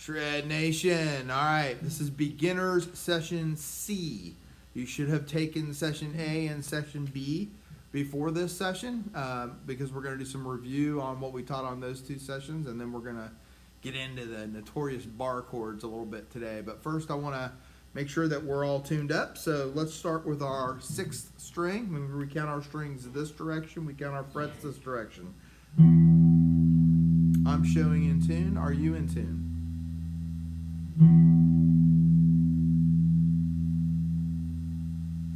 Shred Nation. All right, this is beginners session C. You should have taken session A and session B before this session because we're going to do some review on what we taught on those two sessions, and then we're going to get into the notorious bar chords a little bit today. But first, I want to make sure that we're all tuned up. So let's start with our sixth string. When we count our strings this direction, we count our frets this direction. I'm showing in tune. Are you in tune?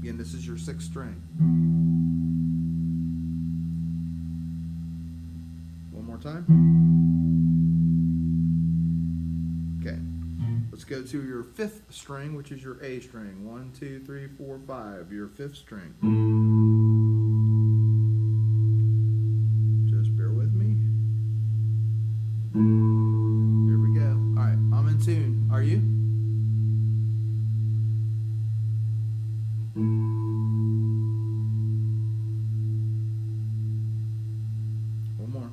Again, this is your sixth string. One more time. Okay. Let's go to your fifth string, which is your A string. 1, 2, 3, 4, 5. Your fifth string. Just bear with me. Here we go. All right, I'm in tune. Are you? One more.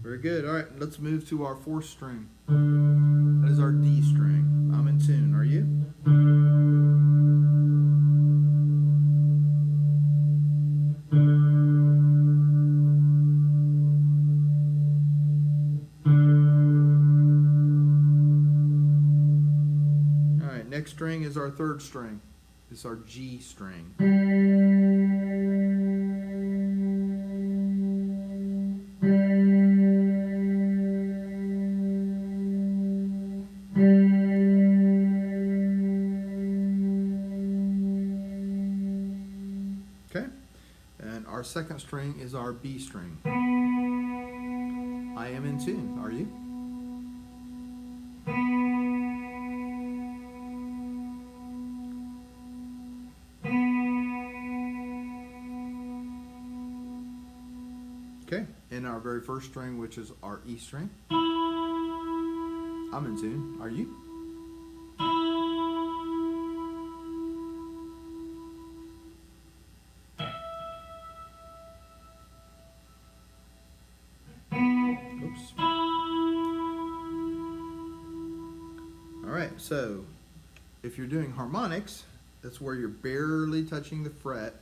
Very good. All right, let's move to our fourth string. That is our D string. I'm in tune. Are you? All right, next string is our third string. It's our G string. Okay, and our second string is our B string. I am in tune. Are you? Okay, and our very first string, which is our E string. I'm in tune. Are you? Oops. All right, so if you're doing harmonics, that's where you're barely touching the fret,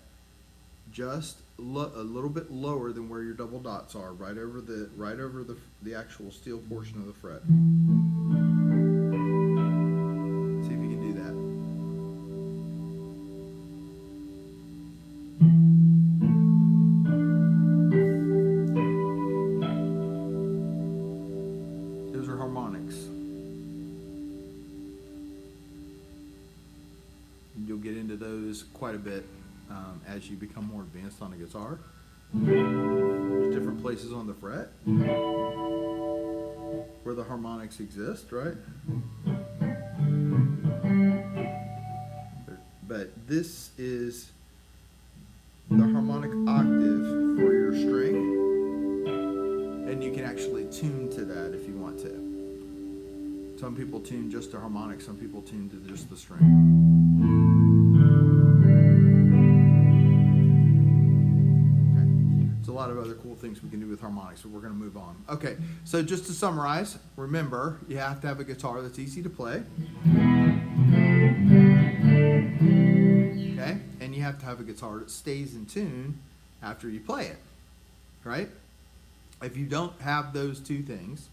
just a little bit lower than where your double dots are, right over the actual steel portion of the fret. See if you can do that. Those are harmonics. You'll get into those quite a bit as you become more advanced on the guitar. There's different places on the fret where the harmonics exist, right? But this is the harmonic octave for your string, and you can actually tune to that if you want to. Some people tune just to harmonics, some people tune to just the string. A lot of other cool things we can do with harmonics, but we're going to move on. Okay, so just to summarize, remember, you have to have a guitar that's easy to play. Okay, and you have to have a guitar that stays in tune after you play it, right? If you don't have those two things,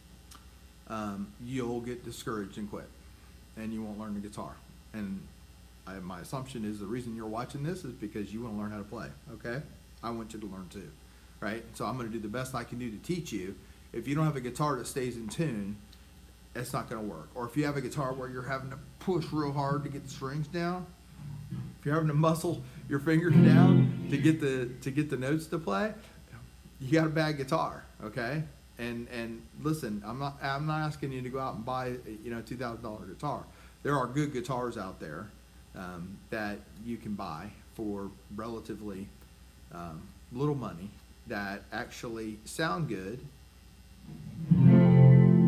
you'll get discouraged and quit, and you won't learn the guitar. And my assumption is the reason you're watching this is because you want to learn how to play, okay? I want you to learn too. Right? So I'm going to do the best I can do to teach you. If you don't have a guitar that stays in tune, it's not going to work. Or if you have a guitar where you're having to push real hard to get the strings down, if you're having to muscle your fingers down to get the notes to play, you got a bad guitar, okay? And listen, I'm not asking you to go out and buy a $2,000 guitar. There are good guitars out there that you can buy for relatively little money that actually sound good,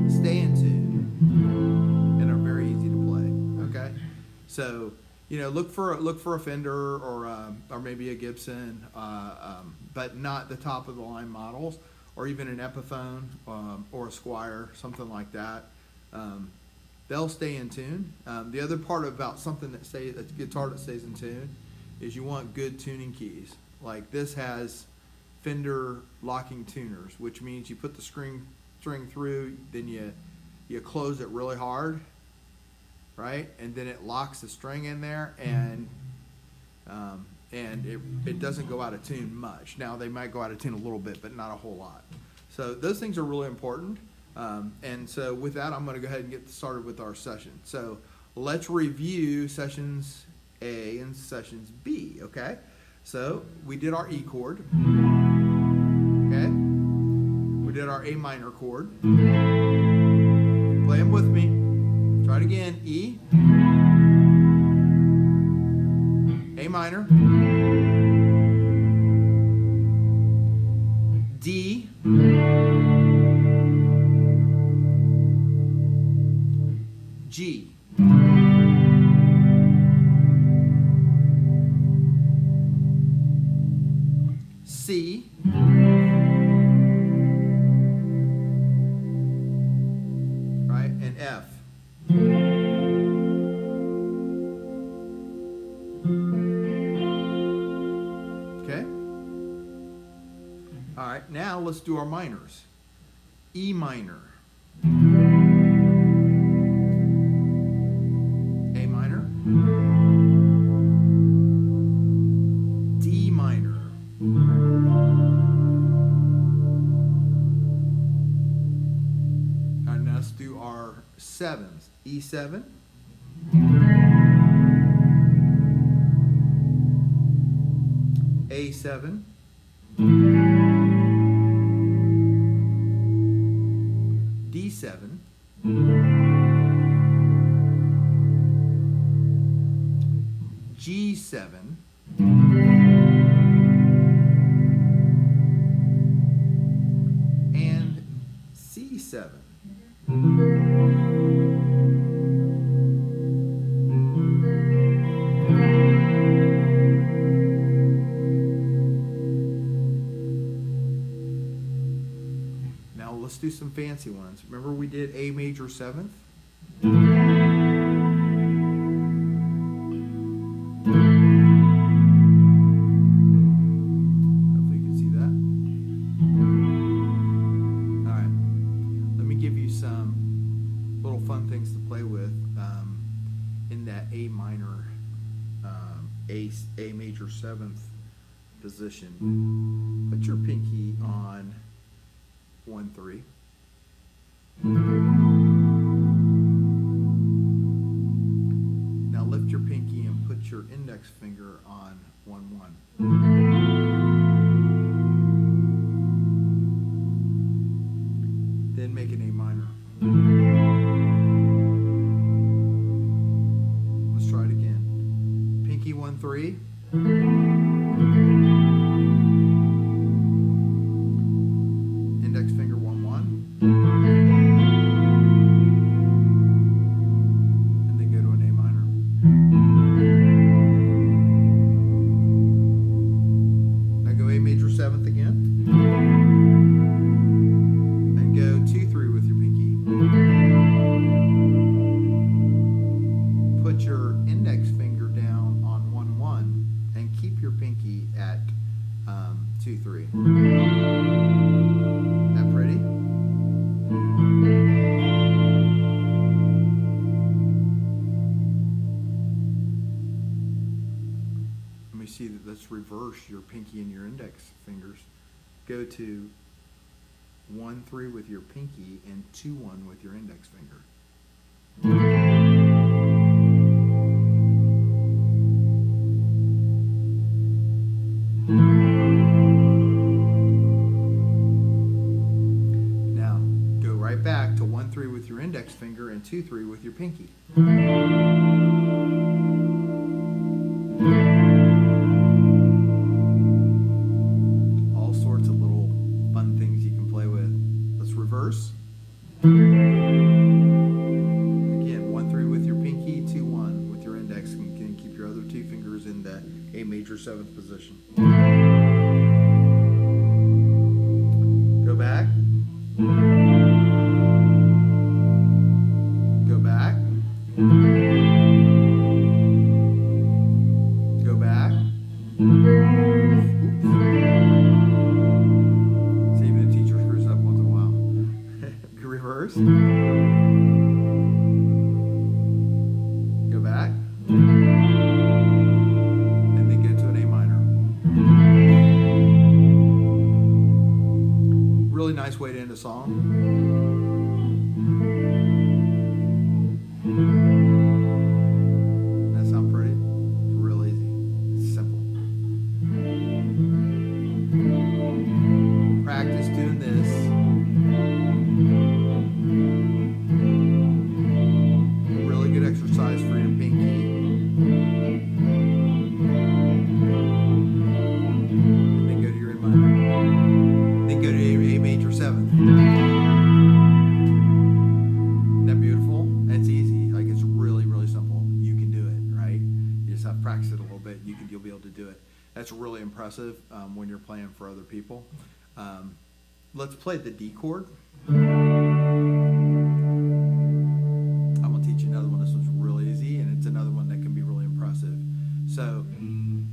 stay in tune, and are very easy to play. Okay, so look for a Fender or maybe a Gibson, but not the top of the line models. or even an Epiphone or a Squire, something like that. They'll stay in tune. The other part about something that a guitar that stays in tune is you want good tuning keys. Like this has Fender locking tuners, which means you put the string through, then you close it really hard, right? And then it locks the string in there, and it doesn't go out of tune much. Now they might go out of tune a little bit, but not a whole lot. So those things are really important. And so with that, I'm going to go ahead and get started with our session. So let's review sessions A and sessions B, okay? So we did our E chord, okay? We did our A minor chord. Play them with me. Try it again. E, A minor, D, G, C, right, and F. Okay? All right, now let's do our minors. E minor, A minor, D minor, and now let's do our sevens. E7, A7, D7, G7, and C7. Now let's do some fancy ones. Remember we did A major 7th? Hopefully you can see that. All right. Let me give you some little fun things to play with in that A minor, A major 7th position. Put your pinky on 1-3. Now lift your pinky and put your index finger on 1-1. Then make an A minor. Let's try it again. Pinky 1-3. Index finger 1-1. And then go to an A minor. Now go A major 7th again. And go 2-3 with your pinky. Put your index finger down on 1-1 and keep your pinky at 2-3. That pretty? Let me see that. Let's reverse your pinky and your index fingers. Go to 1-3 with your pinky and 2-1 with your index finger. Now go right back to 1-3 with your index finger and 2-3 with your pinky. All sorts of little fun things you can play with. Let's reverse. Again, 1-3 with your pinky, 2-1 with your index, and you can keep your other two fingers in the A major 7th position. Go back. fingers. Go back. And then go to an A minor. Really nice way to end a song. That sound pretty? It's real easy. It's simple. Practice doing this. Really good exercise for your pinky. And then go to your A minor. Then go to A major 7th. Isn't that beautiful? And it's easy. Like, it's really, really simple. You can do it, right? You just have to practice it a little bit. You'll be able to do it. That's really impressive when you're playing for other people. Let's play the D chord. I'm going to teach you another one. This one's really easy, and it's another one that can be really impressive. So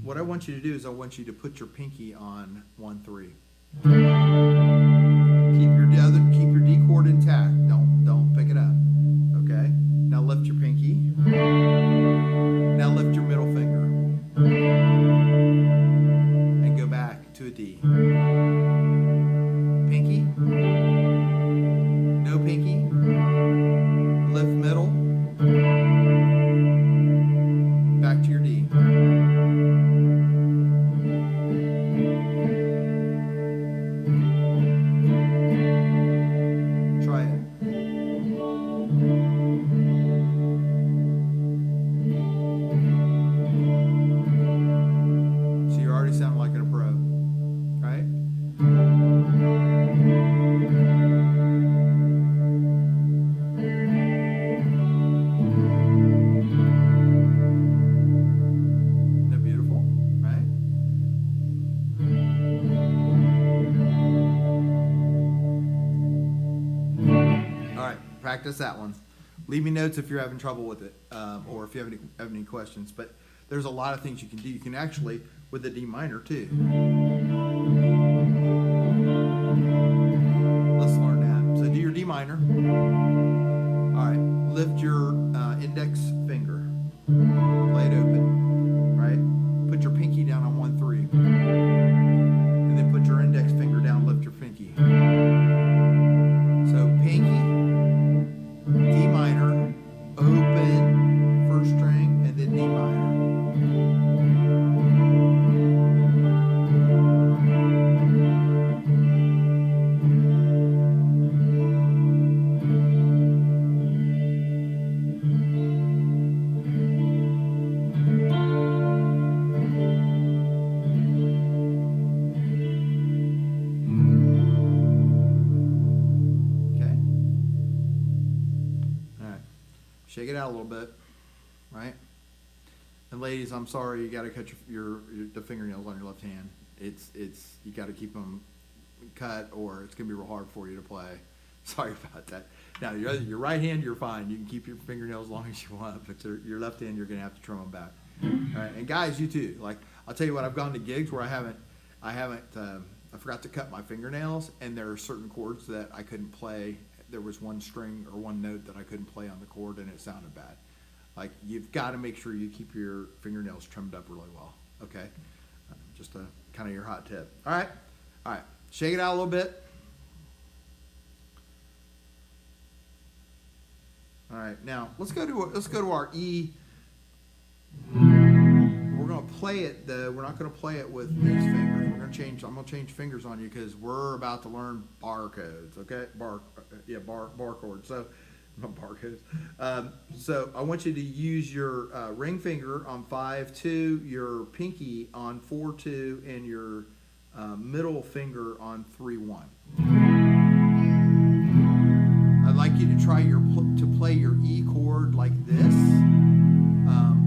what I want you to do is I want you to put your pinky on 1-3. Keep your D chord intact. Don't pick it up. Okay? Now lift your pinky. Now lift your middle finger. And go back to a D. Pinky. No pinky. Lift middle. Back to your D. Try it. So you already sound like a pro, right? Isn't that beautiful, right? All right, practice that one. Leave me notes if you're having trouble with it, or if you have any questions. But there's a lot of things you can do. You can actually, with the D minor too. Let's learn that. So do your D minor. All right, lift your index finger. Play it open, right? Put your pinky down on 1-3. And then put your index finger down, lift your pinky. So pinky, D minor, open, first string, and then D minor. Shake it out a little bit, right? And ladies, I'm sorry, you got to cut the fingernails on your left hand. It's you got to keep them cut, or it's gonna be real hard for you to play. Sorry about that. Now your right hand, you're fine. You can keep your fingernails as long as you want, but your left hand, you're gonna have to trim them back. All right, and guys, you too. Like, I'll tell you what, I've gone to gigs where I forgot to cut my fingernails, and there are certain chords that I couldn't play. There was one string or one note that I couldn't play on the chord, and it sounded bad. Like, you've got to make sure you keep your fingernails trimmed up really well. Okay, just a kind of your hot tip. All right, shake it out a little bit. All right, now let's go to our E. We're gonna play it though. We're not gonna play it with these fingers. I'm gonna change fingers on you because we're about to learn bar codes. Okay, bar chords. So, not barcodes. So I want you to use your ring finger on 5-2, your pinky on 4-2, and your middle finger on 3-1. I'd like you to try to play your E chord like this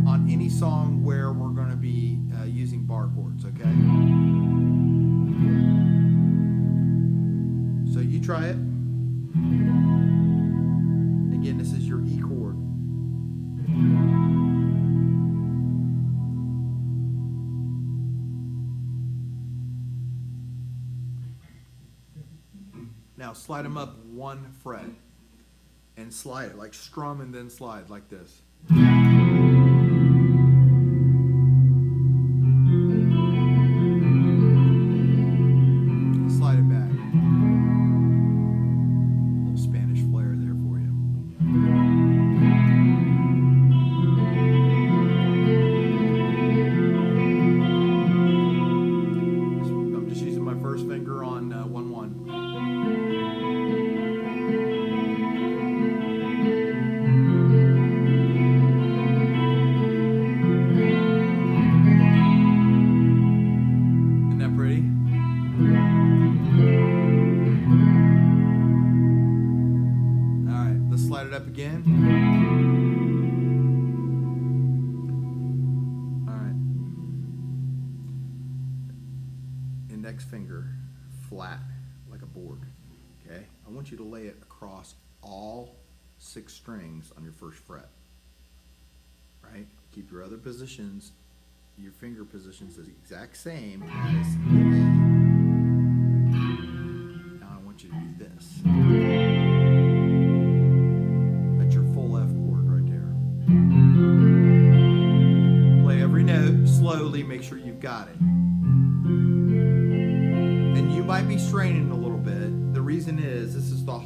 on any song where we're going to be using bar chords. Okay. So you try it. Again, this is your E chord. Now slide them up one fret. and slide it, like strum and then slide like this. Slide it back. A little Spanish flair there for you. I'm just using my first finger on 1-1. Isn't that pretty? All right, let's slide it up again. All right. Index finger flat like a board. Okay? I want you to lay it across all 6 strings on your first fret. Right? Keep your other positions, your finger positions the exact same as E. Now I want you to do this. That's your full F chord right there. Play every note slowly, make sure you've got it. And you might be straining a little bit. The reason is this is the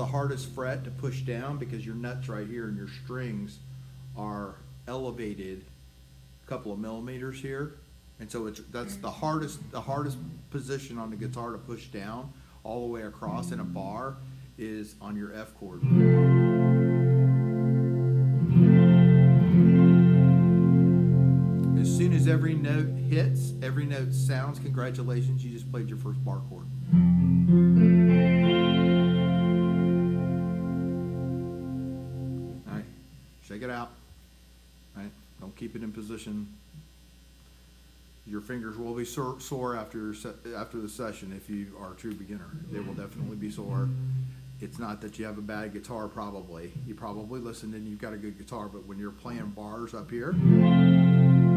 hardest fret to push down because your nuts right here and your strings are elevated a couple of millimeters here, and so that's the hardest position on the guitar to push down all the way across in a bar is on your F chord. As soon as every note hits, every note sounds, congratulations, you just played your first bar chord. All right, shake it out. Right? Don't keep it in position. Your fingers will be sore after the session if you are a true beginner. They will definitely be sore. It's not that you have a bad guitar, probably. You probably listened and you've got a good guitar, but when you're playing bars up here,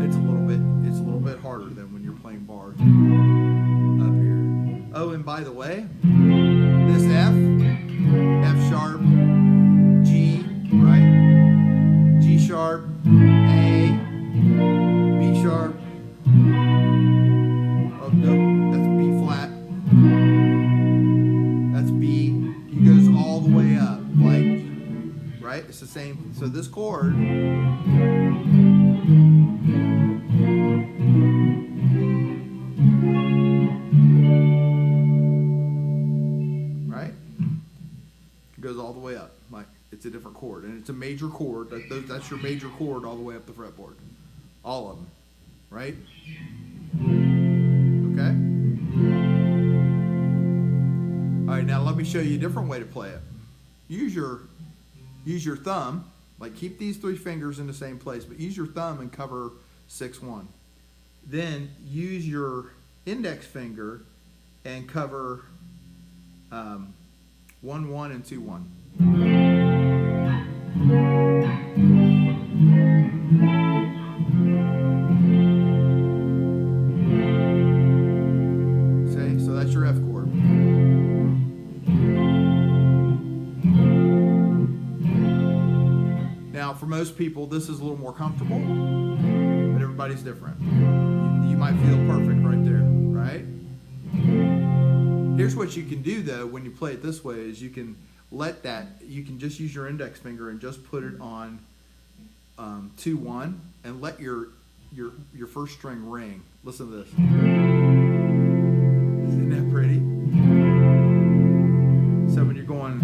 it's a little bit harder than when you're playing bars up here. Oh, and by the way, this F sharp, G, right? G sharp, A, B sharp. Oh no, that's B flat. That's B. He goes all the way up, like, right? It's the same. So this chord, right? It goes all the way up. Like, it's a different chord, and it's a major chord. That's your major chord all the way up the fretboard. All of them, right? Okay? All right, now let me show you a different way to play it. Use your thumb, like keep these 3 fingers in the same place, but use your thumb and cover 6-1. Then use your index finger and cover 1-1 and 2-1. See? So that's your F chord. Now, for most people, this is a little more comfortable, but everybody's different. You might feel perfect right there, right? Here's what you can do, though, when you play it this way, is you can just use your index finger and just put it on 2-1 and let your first string ring. Listen to this. Isn't that pretty? So when you're going...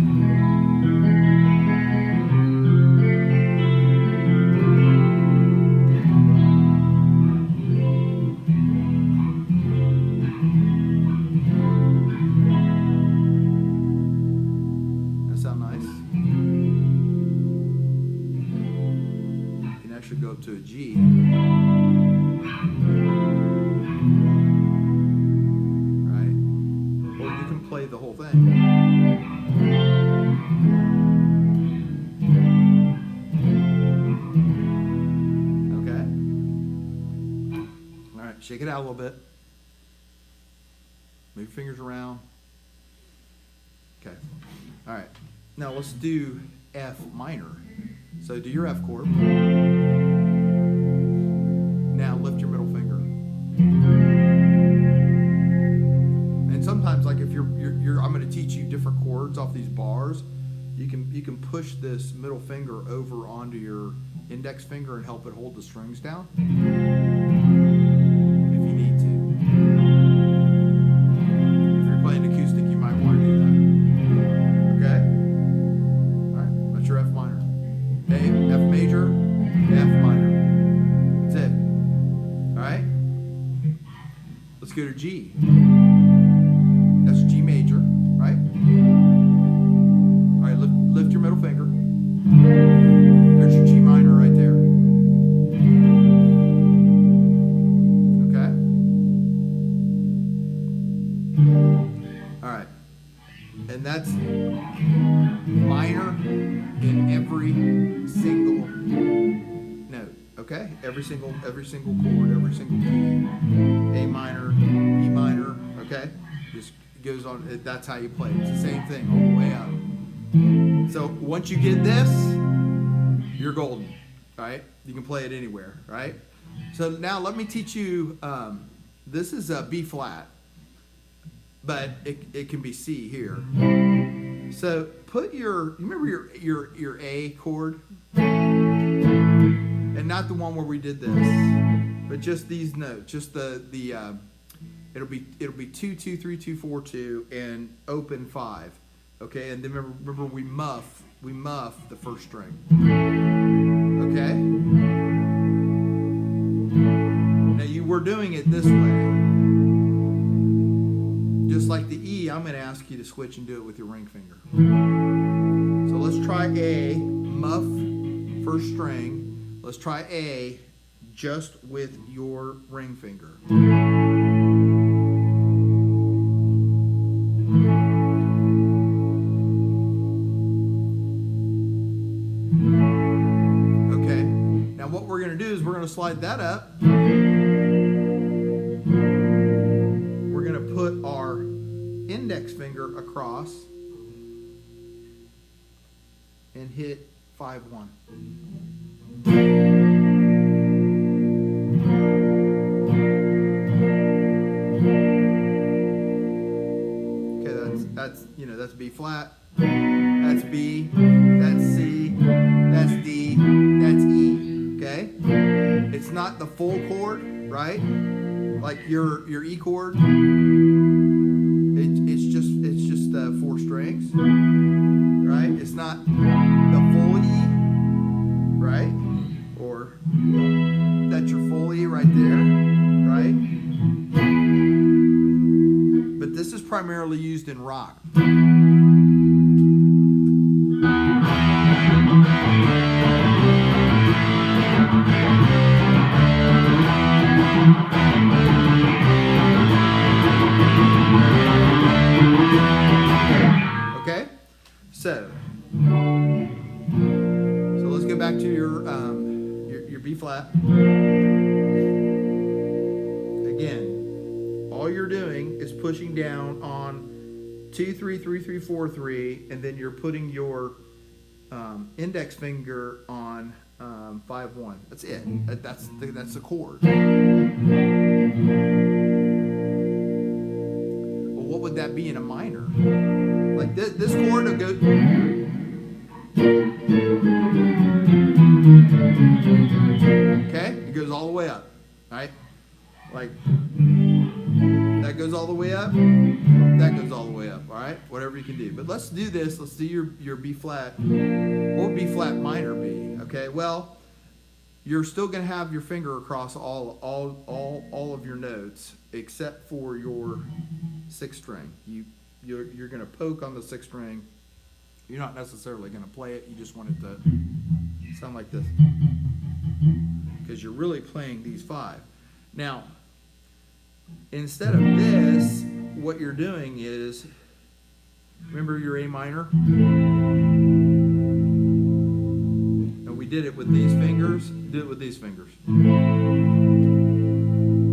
Should go up to a G. Right? Or you can play the whole thing. Okay? All right, shake it out a little bit. Move your fingers around. Okay. All right. Now let's do F minor. So do your F chord. Now lift your middle finger. And sometimes, like if you're I'm going to teach you different chords off these bars. You can push this middle finger over onto your index finger and help it hold the strings down if you need to. If you're playing acoustic, you might want to do that. Okay? All right, that's your F minor. A, F major, F minor. That's it. All right? Let's go to G. That's G major, right? All right, lift your middle finger. There's your G minor right there. Okay? All right. And that's minor in every single note. Okay? Every single chord, every single key. A minor, B minor, okay? Just goes on, that's how you play it. It's the same thing all the way up. So once you get this, you're golden, right? You can play it anywhere, right? So now let me teach you, this is a B flat, but it can be C here. So put you remember your A chord? And not the one where we did this, but just these notes, just it'll be 2 2 3 2 4 2 and open 5. Okay, and then remember we muff the first string. Okay? Now we're doing it this way. Just like the E, I'm going to ask you to switch and do it with your ring finger. So let's try A, muff first string. Let's try A just with your ring finger. What we're going to do is we're going to slide that up. We're going to put our index finger across and hit 5-1. Okay, that's B flat. That's B. That's C. That's D. That's E. Okay, it's not the full chord, right? Like your E chord. It's just the 4 strings, right? It's not the full E, right? Or that's your full E right there, right? But this is primarily used in rock. Okay, so let's go back to your B flat. Again, all you're doing is pushing down on 2 3 3 3 4 3, and then you're putting your index finger on 5-1. That's it. That's the chord. Well, what would that be in a minor? Like this chord will go. Okay, it goes all the way up, right? Like that goes all the way up. That goes all the way up. All right, whatever you can do. But let's do this. Let's do your B flat. What would B flat minor be? Okay, well, you're still going to have your finger across all of your notes except for your 6th string. You're going to poke on the 6th string. You're not necessarily going to play it. You just want it to sound like this because you're really playing these 5. Now, instead of this, what you're doing is, remember your A minor? And we did it with these fingers. Do it with these fingers.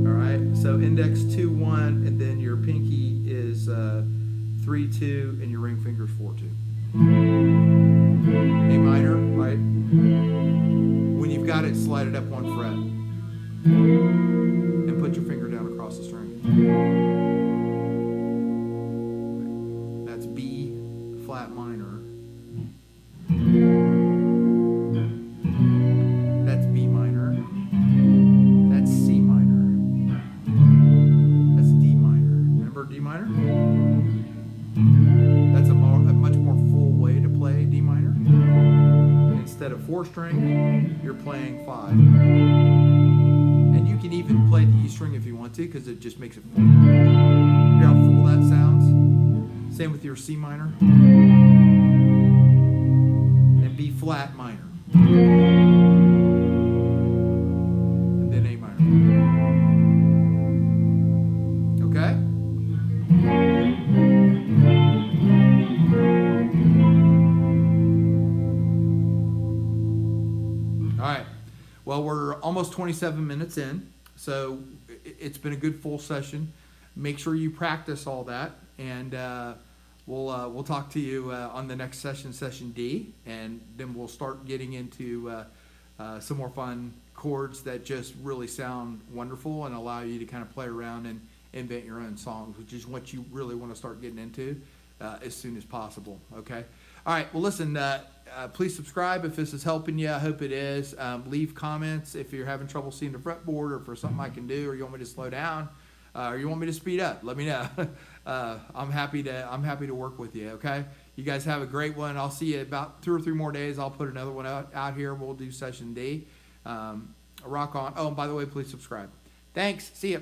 All right. So index 2-1, and then your pinky is 3-2, and your ring finger's 4-2. A minor, right? When you've got it, slide it up 1 fret and put your finger down across the string. That's B flat minor. That's B minor. That's C minor. That's D minor. Remember D minor? That's a much more full way to play D minor. Instead of 4-string, you're playing 5. And you can even play the E string if you want to, because it just makes it full. Hear how full that sounds? Same with your C minor. And B flat minor. And then A minor. Okay? All right. Well, we're almost 27 minutes in, so it's been a good full session. Make sure you practice all that, and we'll talk to you on the next session, session D, and then we'll start getting into some more fun chords that just really sound wonderful and allow you to kind of play around and invent your own songs, which is what you really want to start getting into as soon as possible. Okay. All right. Well, listen. Please subscribe if this is helping you. I hope it is. Leave comments if you're having trouble seeing the fretboard, or for something I can do, or you want me to slow down, or you want me to speed up. Let me know. I'm happy to work with you. Okay. You guys have a great one. I'll see you about 2 or 3 more days. I'll put another one out here. We'll do session D. Rock on. Oh, and by the way, please subscribe. Thanks. See ya.